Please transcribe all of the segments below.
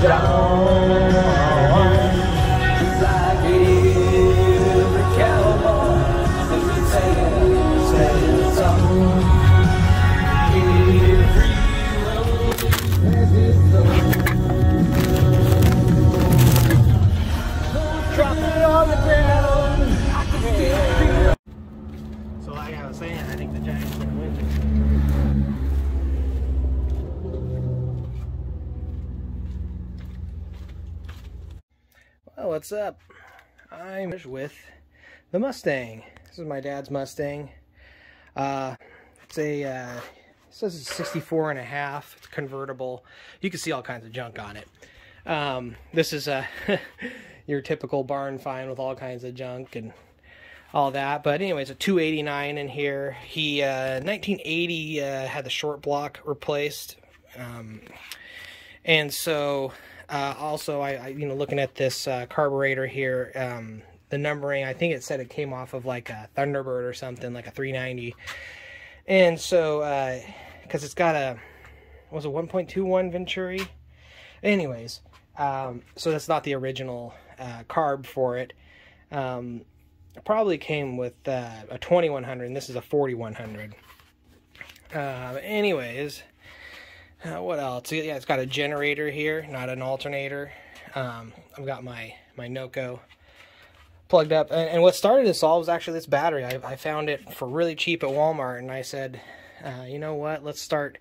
So like I was saying, I think the Giants are going to win. Well, what's up? I'm with the Mustang. This is my dad's Mustang. It's a it says it's 64 and a half. It's convertible. You can see all kinds of junk on it. This is your typical barn find with all kinds of junk and all that. But anyways, a 289 in here. He 1980 had the short block replaced, and so also I you know, looking at this carburetor here, the numbering, I think it said it came off of like a Thunderbird or something, like a 390. And so because it's got a, was it 1.21 Venturi? Anyways, so that's not the original carb for it. It probably came with a 2100, and this is a 4100. Anyways, what else? Yeah, it's got a generator here, not an alternator. I've got my Noco plugged up, and what started this all was actually this battery. I found it for really cheap at Walmart, and I said, you know what, let's start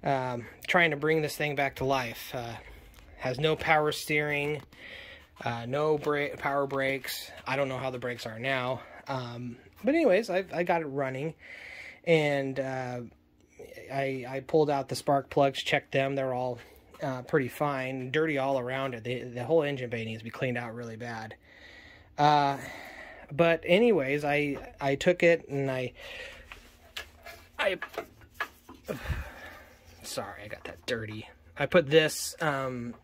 trying to bring this thing back to life. Has no power steering, no power brakes. I don't know how the brakes are now, but anyways, I got it running, and I pulled out the spark plugs, checked them. They're all pretty fine, dirty all around it. The whole engine bay needs to be cleaned out really bad. But anyways, I took it and I sorry, I got that dirty. I put this, I'm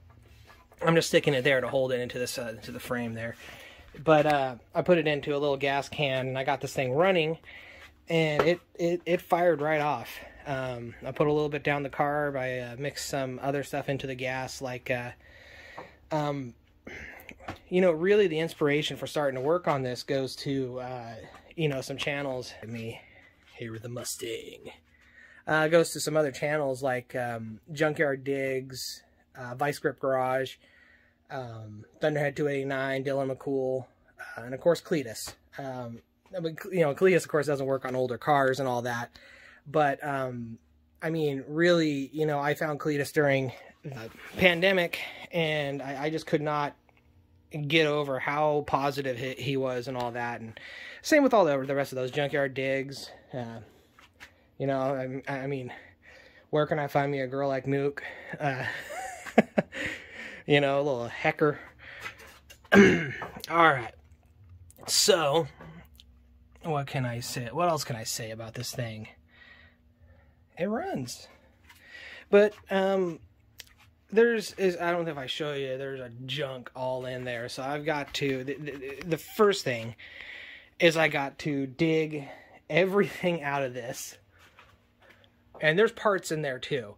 just sticking it there to hold it into this, into the frame there. But, I put it into a little gas can, and I got this thing running, and it fired right off. I put a little bit down the carb. I mixed some other stuff into the gas, like, you know, really the inspiration for starting to work on this goes to, you know, some channels. Me here with the Mustang. Goes to some other channels like Junkyard Digs, Vice Grip Garage, Thunderhead 289, Dylan McCool, and of course Cletus. I mean, you know, Cletus of course doesn't work on older cars and all that, but I mean, really, you know, I found Cletus during the pandemic, and I just could not get over how positive he was and all that. And same with all the rest of those Junkyard Digs. You know, I mean, where can I find me a girl like Mook? You know, a little hecker. Alright. So, what can I say? What else can I say about this thing? It runs. But, I don't know if I show you, there's a junk all in there. So I've got to, the first thing is I got to dig everything out of this. And there's parts in there too.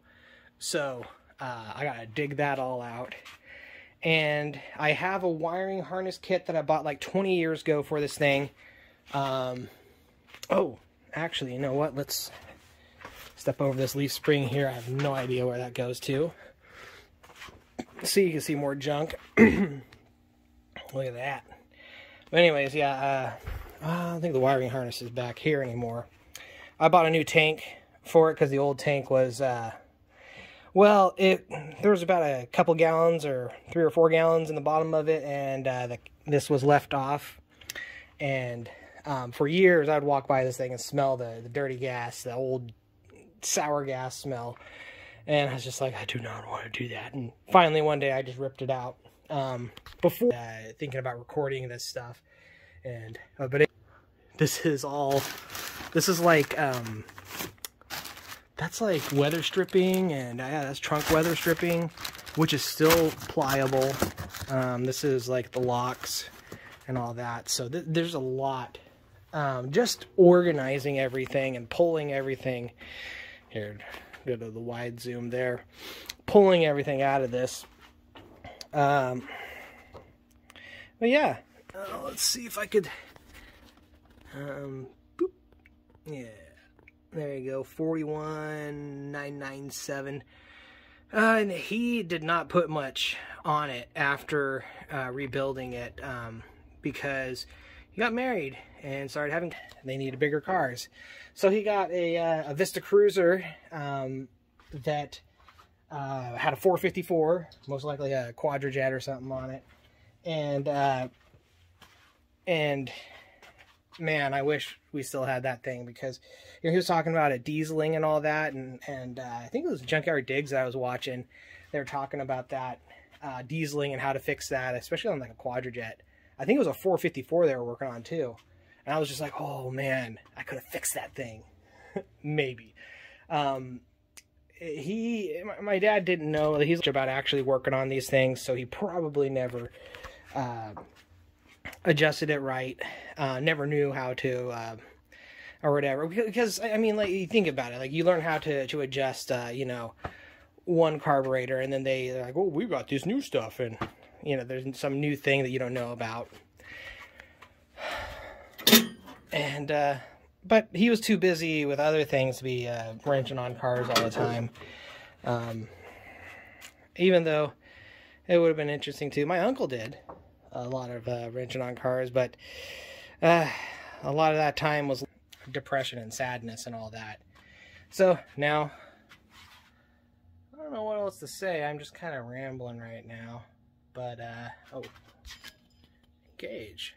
So I gotta dig that all out. And I have a wiring harness kit that I bought like 20 years ago for this thing. Oh, actually, you know what? Let's step over this leaf spring here. I have no idea where that goes to. See, you can see more junk. Look at that. But anyways, yeah, I don't think the wiring harness is back here anymore. I bought a new tank for it because the old tank was, well, there was about a couple gallons or 3 or 4 gallons in the bottom of it, and this was left off. And for years, I'd walk by this thing and smell the dirty gas, the old sour gas smell. And I was just like, I do not want to do that. And finally, one day, I just ripped it out. Before thinking about recording this stuff. And, this is like, that's like weather stripping, and yeah, that's trunk weather stripping, which is still pliable. This is like the locks and all that. So there's a lot. Just organizing everything and pulling everything. Here, go to the wide zoom there. Pulling everything out of this But yeah, let's see if I could, boop. Yeah, there you go, 41,997. And he did not put much on it after rebuilding it, because he got married and started having, they needed bigger cars. So he got a Vista Cruiser that had a 454, most likely a Quadrajet or something on it. And man, I wish we still had that thing, because he was talking about it dieseling and all that, and I think it was Junkyard Digs that I was watching. They were talking about that dieseling and how to fix that, especially on like a Quadrajet. I think it was a 454 they were working on too, and I was just like, oh man, I could have fixed that thing. Maybe. My dad didn't know that he's about actually working on these things, so he probably never adjusted it right, never knew how to, or whatever. Because I mean, like, you think about it, like, you learn how to adjust, you know, one carburetor, and then they're like, oh, we've got this new stuff, and you know, there's some new thing that you don't know about. And but he was too busy with other things to be wrenching on cars all the time. Even though it would have been interesting too. My uncle did a lot of wrenching on cars, but a lot of that time was depression and sadness and all that. So now, I don't know what else to say. I'm just kind of rambling right now. But, oh, engage.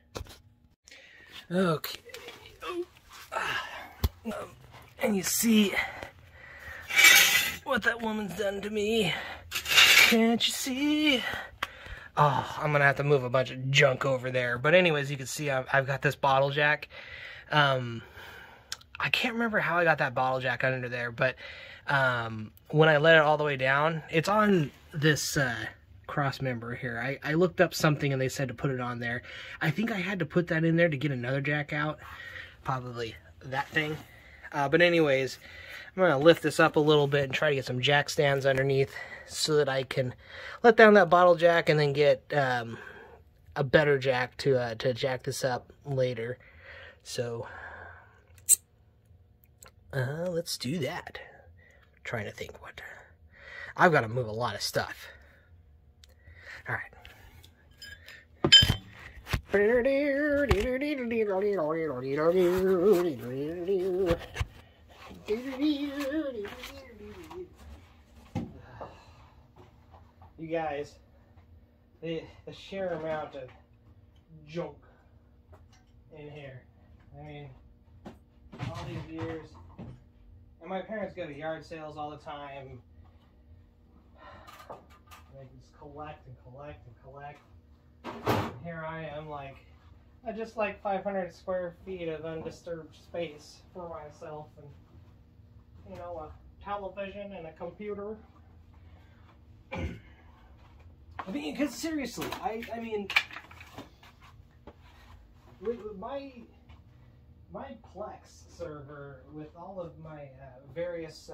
Okay. Oh. And you see what that woman's done to me. Can't you see? Oh, I'm gonna have to move a bunch of junk over there. But anyways, you can see I've got this bottle jack. I can't remember how I got that bottle jack under there, but when I let it all the way down, it's on this cross member here. I looked up something and they said to put it on there. I think I had to put that in there to get another jack out. Probably that thing. But anyways, I'm going to lift this up a little bit and try to get some jack stands underneath so that I can let down that bottle jack and then get a better jack to jack this up later. So let's do that. I'm trying to think what. I've got to move a lot of stuff. All right. You guys, the sheer amount of junk in here. I mean, all these years. And my parents go to yard sales all the time. They just collect and collect and collect. And here I am, like, I just like 500 square feet of undisturbed space for myself, and you know, a television and a computer. I mean, because seriously, I mean, with my Plex server with all of my various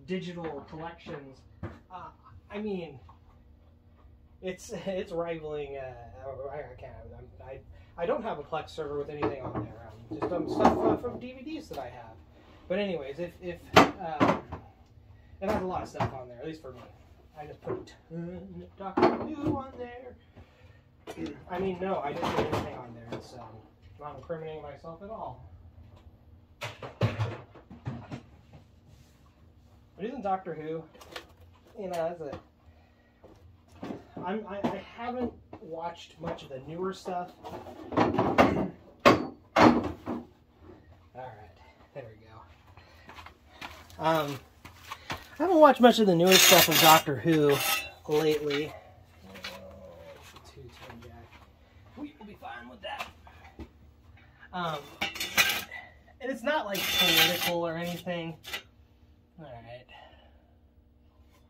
digital collections, I mean, it's rivaling. I don't have a Plex server with anything on there. Just stuff from DVDs that I have. But anyways, if it has a lot of stuff on there, at least for me. I just put Dr. Who on there. I mean, no, I didn't put anything on there. It's not incriminating myself at all. But isn't Doctor Who? You know, that's a. I haven't watched much of the newer stuff. Alright, there we go. I haven't watched much of the newer stuff of Doctor Who lately. We will be fine with that. And it's not like political or anything. Alright.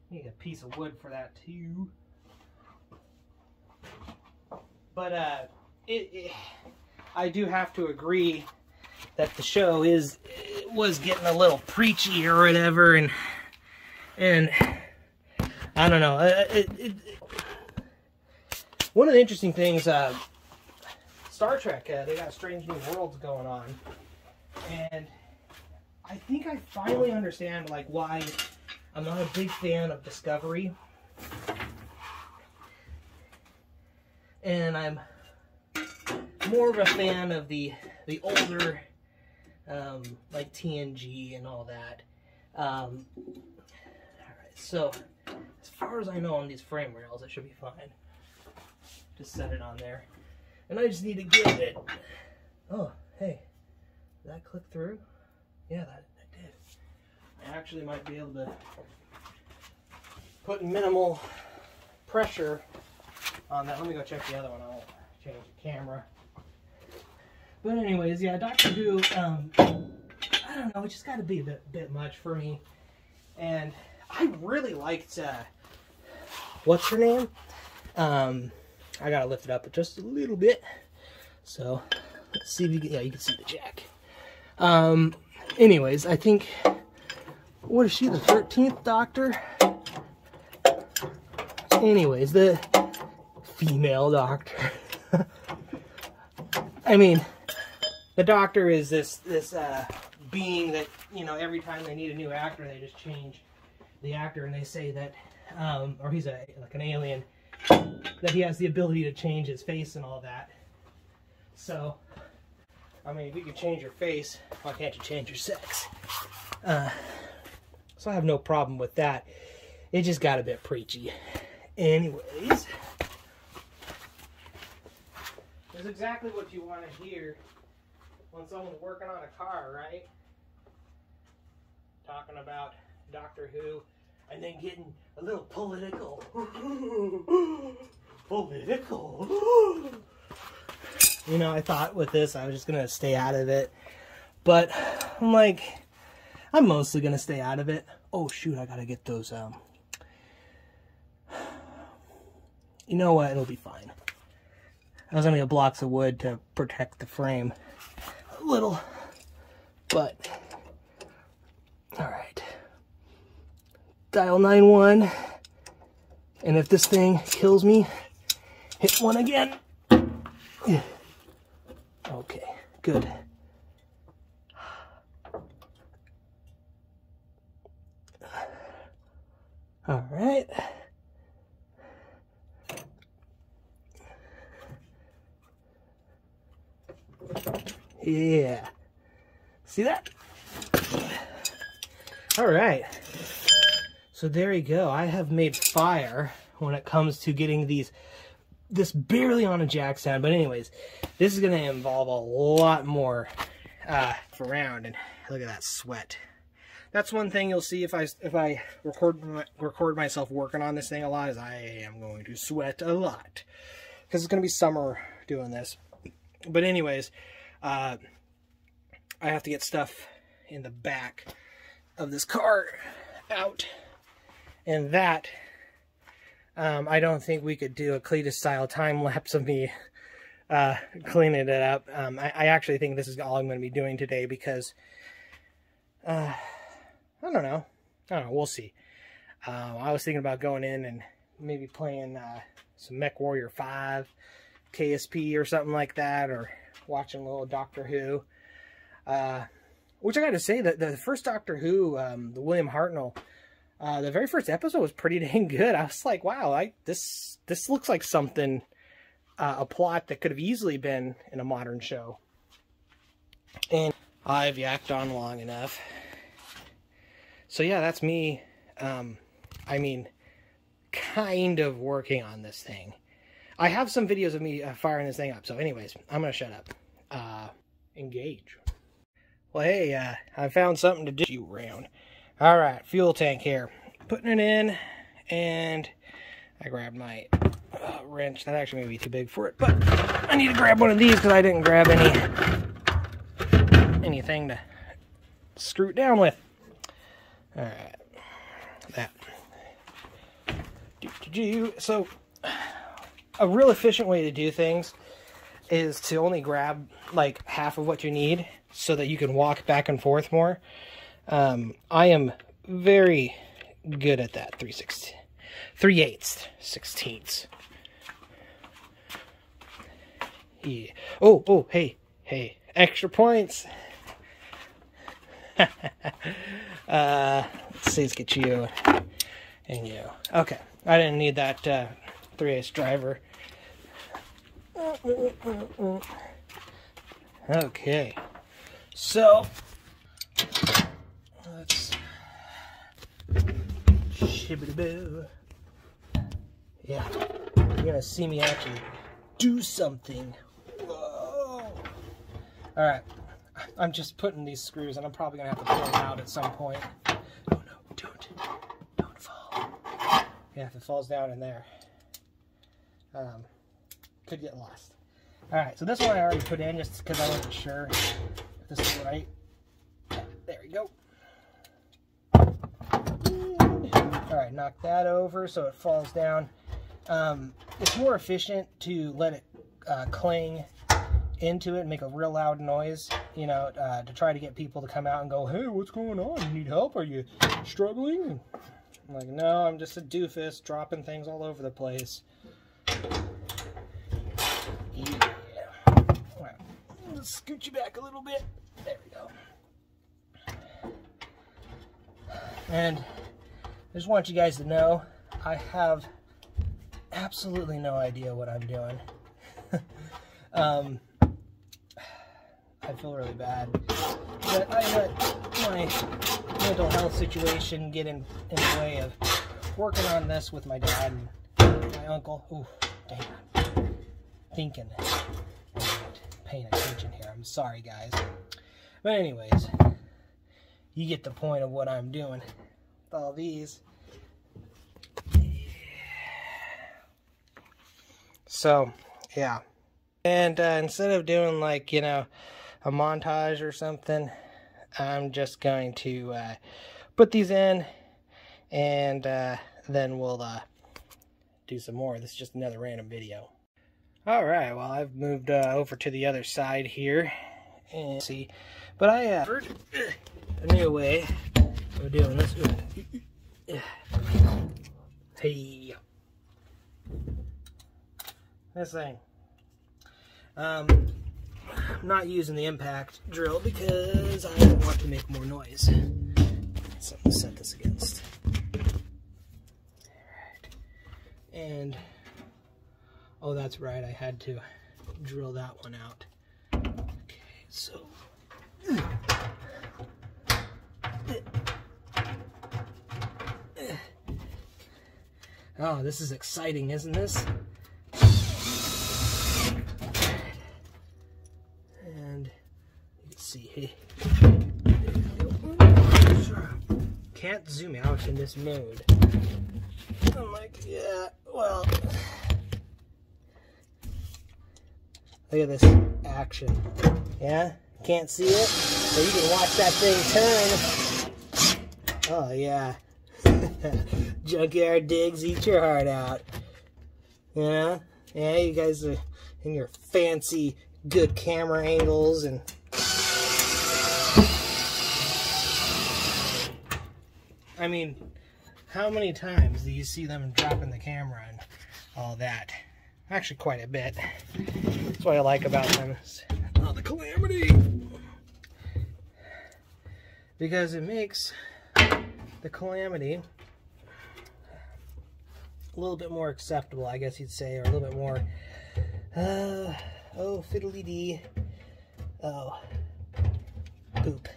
Need a piece of wood for that too. But I do have to agree that the show was getting a little preachy or whatever, and I don't know. One of the interesting things, Star Trek, they got Strange New Worlds going on, and I think I finally understand like why I'm not a big fan of Discovery, and I'm more of a fan of the older, like TNG and all that. All right, so as far as I know on these frame rails, it should be fine. Just set it on there. And I just need to get it. Oh, hey. Did that click through? Yeah, that did. I actually might be able to put minimal pressure on that. Let me go check the other one. I'll change the camera. But anyways, yeah, Doctor Who, I don't know, it just got to be a bit much for me. And I really liked, what's her name? I gotta lift it up just a little bit. So, let's see if you can, yeah, you can see the jack. Anyways, I think, what is she, the 13th Doctor? Anyways, the female Doctor. I mean, the Doctor is this being that, you know, every time they need a new actor, they just change the actor, and they say that, or he's like an alien, that he has the ability to change his face and all that. So, I mean, if you can change your face, why can't you change your sex? So I have no problem with that. It just got a bit preachy. Anyways, that's exactly what you want to hear when someone's working on a car, right? Talking about Doctor Who, and then getting a little political. Political. You know, I thought with this I was just going to stay out of it. But I'm like, I'm mostly going to stay out of it. Oh, shoot, I got to get those. You know what? It'll be fine. I was going to get blocks of wood to protect the frame a little. But, alright. Dial 9-1, and if this thing kills me, hit 1 again. Okay, good. All right. Yeah. See that? All right. So there you go. I have made fire when it comes to getting this barely on a jack sound. But anyways, this is going to involve a lot more around. And look at that sweat. That's one thing you'll see if I record myself working on this thing a lot, is I am going to sweat a lot. Because it's going to be summer doing this. But anyways, I have to get stuff in the back of this car out. And that, I don't think we could do a Cletus-style time-lapse of me cleaning it up. I actually think this is all I'm going to be doing today because, I don't know. We'll see. I was thinking about going in and maybe playing some Mech Warrior 5, KSP or something like that, or watching a little Doctor Who. Which I got to say, that the first Doctor Who, the William Hartnell, the very first episode was pretty dang good. I was like, wow, this looks like something, a plot that could have easily been in a modern show. And I've yacked on long enough. So yeah, that's me, I mean, kind of working on this thing. I have some videos of me firing this thing up. So anyways, I'm going to shut up. Engage. Well, hey, I found something to do you around. All right, fuel tank here. Putting it in, and I grabbed my wrench. That actually may be too big for it, but I need to grab one of these because I didn't grab anything to screw it down with. All right, that. So, a real efficient way to do things is to only grab like half of what you need so that you can walk back and forth more. I am very good at that. 3/8, 16ths. Yeah. Oh, hey, extra points. Let's see, let's get you and you. Okay, I didn't need that 3/8 driver. Okay, so let's shibbity-boo. Yeah, you're gonna see me actually do something. Whoa! All right, I'm just putting these screws, and I'm probably gonna have to pull them out at some point. Oh no! Don't fall. Yeah, if it falls down in there, could get lost. All right, so this one I already put in just because I wasn't sure if this is right. There we go. All right, knock that over so it falls down. It's more efficient to let it cling into it and make a real loud noise, you know, to try to get people to come out and go, hey, what's going on? You need help? Are you struggling? I'm like, no, I'm just a doofus dropping things all over the place. Yeah. All right, let's scoot you back a little bit. There we go. And I just want you guys to know I have absolutely no idea what I'm doing. I feel really bad, but I let my mental health situation get in the way of working on this with my dad and my uncle. Ooh, dang, thinking and paying attention here. I'm sorry, guys, but anyways, you get the point of what I'm doing with all these. So, yeah. And instead of doing, like, you know, a montage or something, I'm just going to put these in, and then we'll do some more. This is just another random video. Alright, well, I've moved over to the other side here. And see, but I heard a new way of doing this. Hey. This thing. I'm not using the impact drill because I don't want to make more noise. Something to set this against. Alright. And, oh, that's right, I had to drill that one out. Okay, so. Oh, this is exciting, isn't this? See, can't zoom out in this mode. I'm like, yeah, well, look at this action. Yeah, can't see it, so you can watch that thing turn. Oh yeah, Junkyard Digs, eat your heart out. Yeah, you guys are in your fancy good camera angles and. I mean, how many times do you see them dropping the camera and all that? Actually, quite a bit. That's what I like about them. Oh, the calamity! Because it makes the calamity a little bit more acceptable, I guess you'd say, or a little bit more, oh, fiddly-dee. Oh, poop.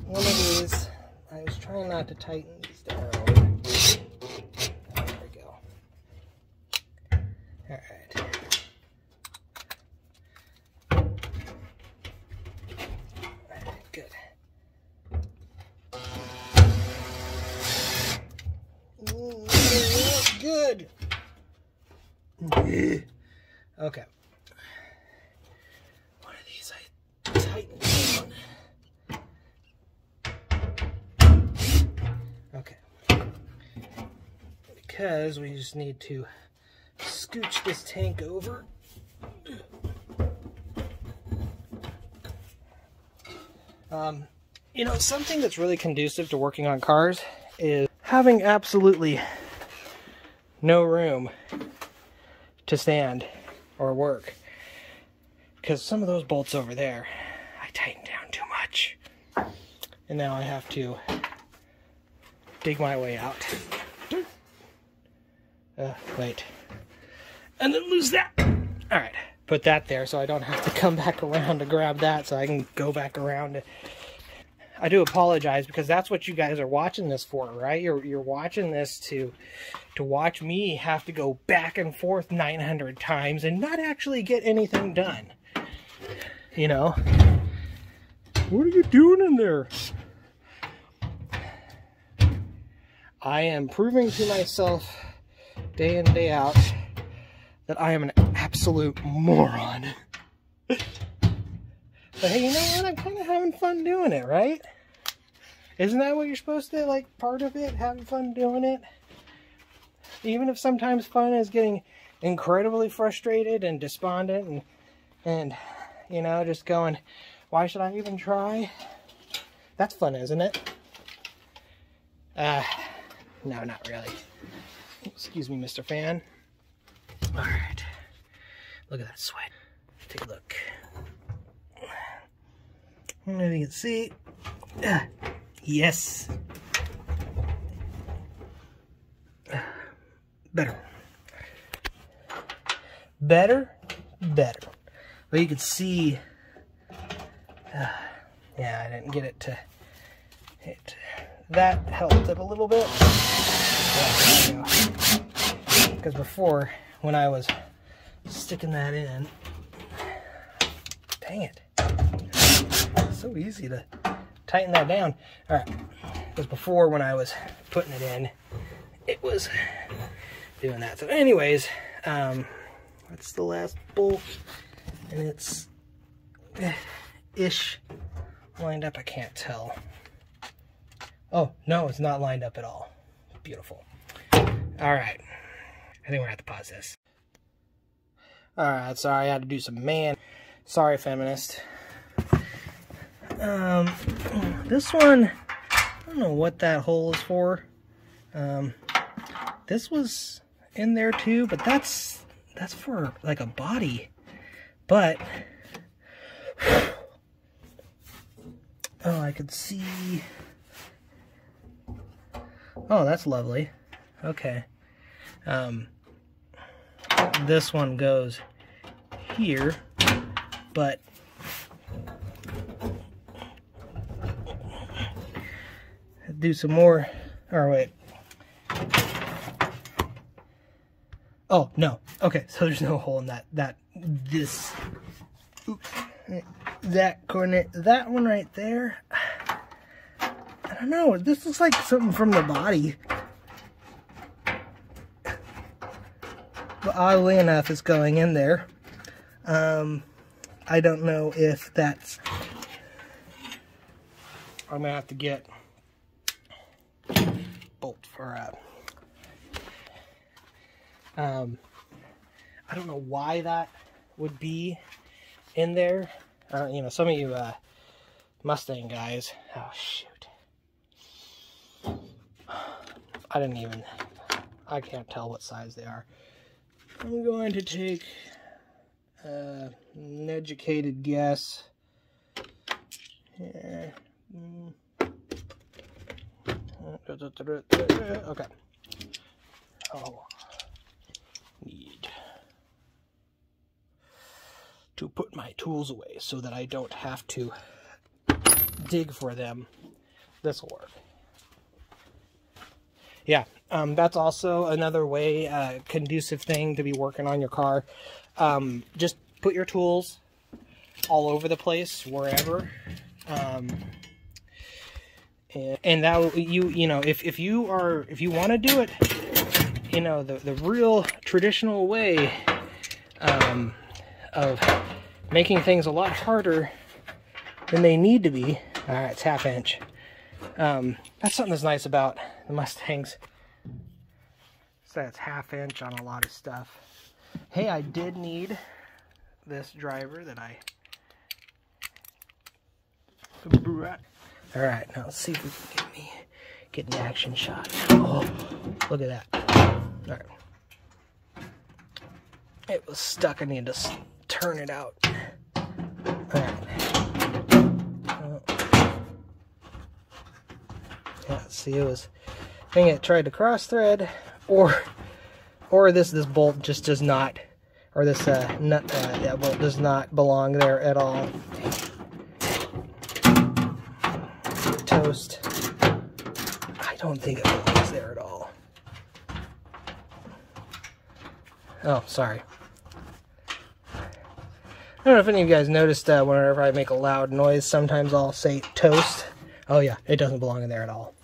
One of these, I was trying not to tighten these down. There we go. Alright. Good. Good. Okay. One of these I tightened down. Okay, because we just need to scooch this tank over. You know, something that's really conducive to working on cars is having absolutely no room to stand or work. Because some of those bolts over there, I tightened down too much. And now I have to dig my way out. Wait. And then lose that. Alright, put that there so I don't have to come back around to grab that, so I can go back around. I do apologize, because that's what you guys are watching this for, right? You're watching this to watch me have to go back and forth 900 times and not actually get anything done. You know? What are you doing in there? I am proving to myself day in, day out that I am an absolute moron. But hey, you know what? I'm kind of having fun doing it, right? Isn't that what you're supposed to, like, part of it? Having fun doing it? Even if sometimes fun is getting incredibly frustrated and despondent and you know, just going, why should I even try? That's fun, isn't it? No, not really. Excuse me, Mr. Fan. Alright. Look at that sweat. Take a look. Maybe you can see. Yes. Better. Better. But you can see. Yeah, I didn't get it to hit. That helped it a little bit. Because before, when I was sticking that in, dang it. It's so easy to tighten that down. Alright. Because before, when I was putting it in, it was doing that. So anyways, that's the last bolt. And it's ish lined up. I can't tell. Oh, no, it's not lined up at all. Beautiful. Alright. I think we're going to have to pause this. Alright, sorry, I had to do some Sorry, feminist. This one, I don't know what that hole is for. This was in there too, but that's for like a body. But oh, I could see. Oh, that's lovely. Okay. This one goes here, but do some more. Or wait. Oh, no. Okay, so there's no hole in this. Oops. That corner, that one right there. I don't know. This looks like something from the body. But oddly enough, it's going in there. I don't know if that's. I'm gonna have to get bolt for I don't know why that would be in there. You know, some of you Mustang guys. Oh shoot! I can't tell what size they are. I'm going to take an educated guess. Here. Okay. Oh. Need to put my tools away so that I don't have to dig for them. This will work. Yeah, that's also another way, conducive thing to be working on your car. Just put your tools all over the place, wherever. And that you know, if you want to do it, you know, the real traditional way of making things a lot harder than they need to be. All right, it's 1/2 inch. That's something that's nice about the Mustangs. So it's 1/2 inch on a lot of stuff. Hey, I did need this driver that I. All right, now let's see if we can get an action shot. Oh, look at that. All right, It was stuck. I need to turn it out. Alright. Yeah, see, it was... I think it tried to cross thread, or this bolt just does not, or this nut, that bolt does not belong there at all. Toast. I don't think it belongs there at all. Oh, sorry. I don't know if any of you guys noticed whenever I make a loud noise, sometimes I'll say toast. Oh yeah, it doesn't belong in there at all.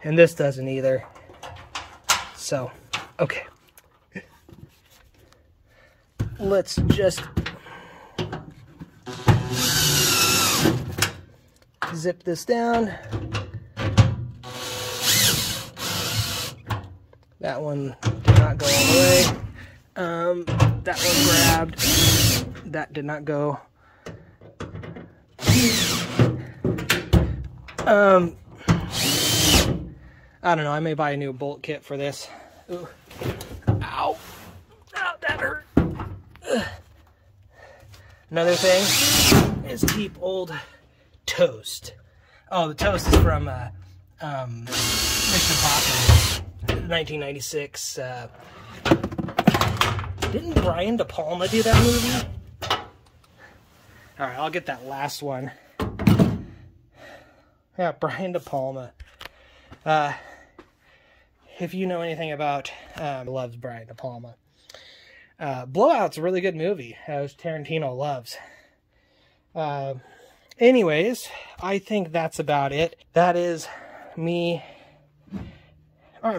And this doesn't either. So, okay. Let's just zip this down. That one did not go all the way. That one grabbed. That did not go. I don't know, I may buy a new bolt kit for this. Ooh. Ow! Ow, that hurt! Ugh. Another thing is keep old toast. Oh, the toast is from Mission Impossible, 1996. Didn't Brian De Palma do that movie? Alright, I'll get that last one. Yeah, Brian De Palma. If you know anything about, loves Brian De Palma. Blowout's a really good movie, as Tarantino loves. Anyways, I think that's about it. That is me. I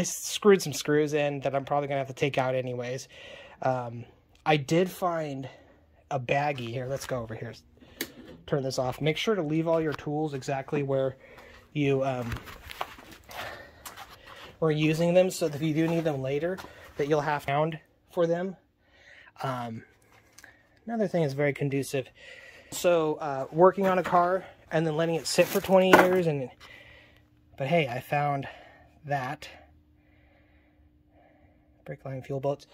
screwed some screws in that I'm probably going to have to take out anyways. I did find a baggie here. Let's go over here. Turn this off. Make sure to leave all your tools exactly where you were using them, so that if you do need them later, that you'll have found for them. Another thing is very conducive. So working on a car and then letting it sit for 20 years, but hey, I found that. Brake line fuel bolts.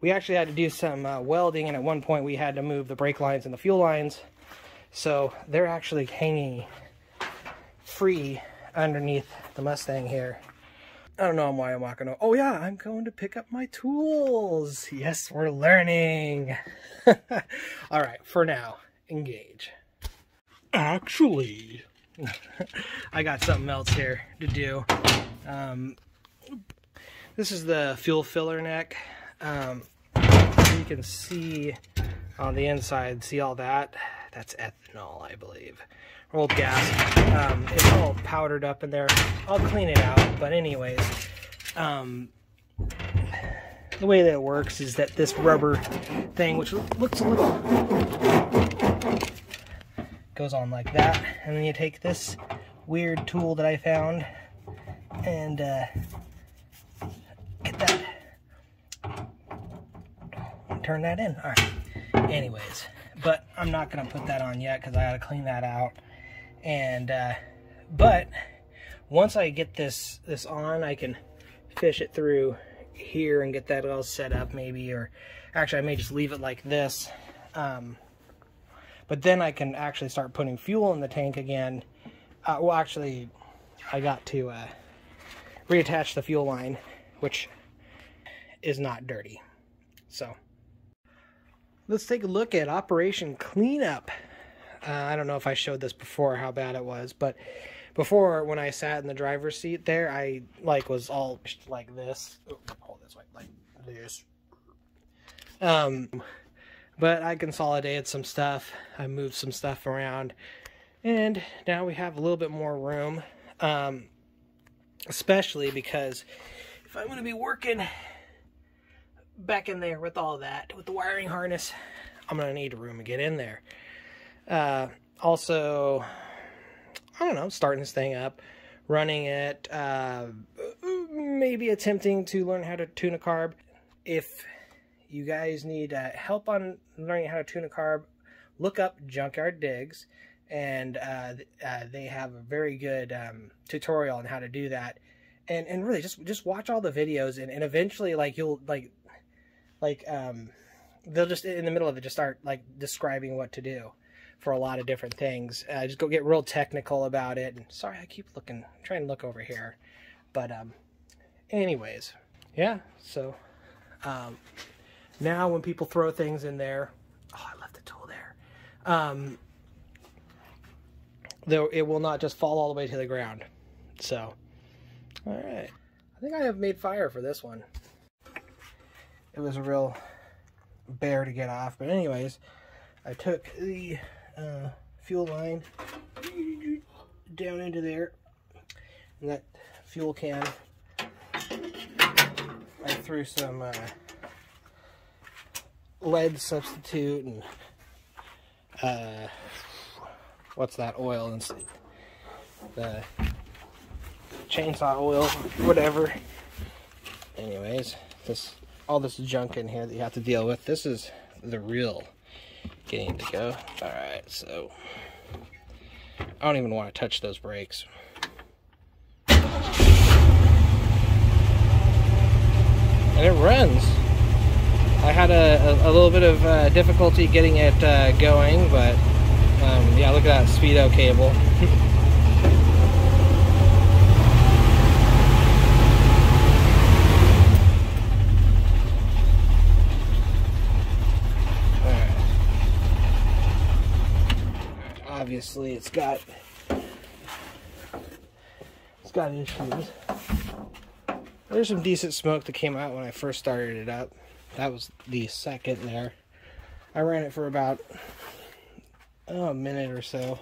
We actually had to do some welding, and at one point we had to move the brake lines and the fuel lines. So they're actually hanging free underneath the Mustang here. I don't know why I'm walking. Oh yeah, I'm going to pick up my tools. Yes, we're learning. All right, for now, engage. Actually, I got something else here to do. This is the fuel filler neck. You can see on the inside, see all that? That's ethanol, I believe. Old gas. It's all powdered up in there. I'll clean it out, but anyways, the way that it works is that this rubber thing, which looks a little, goes on like that, and then you take this weird tool that I found and get that, turn that in. All right. Anyways, but I'm not gonna put that on yet because I gotta clean that out. And but once I get this on, I can fish it through here and get that all set up maybe, or actually I may just leave it like this. But then I can actually start putting fuel in the tank again. Well, actually, I got to reattach the fuel line, which is not dirty. So let's take a look at Operation Cleanup. I don't know if I showed this before, how bad it was, but before, when I sat in the driver's seat there, I was all like this. Oh, hold this way, like this. But I consolidated some stuff. I moved some stuff around, and now we have a little bit more room. Especially because if I'm going to be working back in there with all that, with the wiring harness, I'm going to need a room to get in there. Also, I don't know, starting this thing up, running it, maybe attempting to learn how to tune a carb. If you guys need help on learning how to tune a carb, look up Junkyard Digs, and they have a very good tutorial on how to do that. and really just watch all the videos, and eventually like you'll they'll just in the middle of it just start like describing what to do for a lot of different things. Just go get real technical about it. And sorry, I keep looking, trying to look over here, but anyways, yeah. So now when people throw things in there, oh, I left the tool there. Though it will not just fall all the way to the ground. So, all right. I think I have made fire for this one. It was a real bear to get off, but anyways, I took the fuel line down into there, and that fuel can, I threw some lead substitute and what's that oil, and the chainsaw oil, whatever. Anyways, all this junk in here that you have to deal with, this is the real getting to go. Alright, so I don't even want to touch those brakes. And it runs. I had a little bit of difficulty getting it going, but yeah, look at that speedo cable. Obviously it's got issues. There's some decent smoke that came out when I first started it up. That was the second there. I ran it for about a minute or so.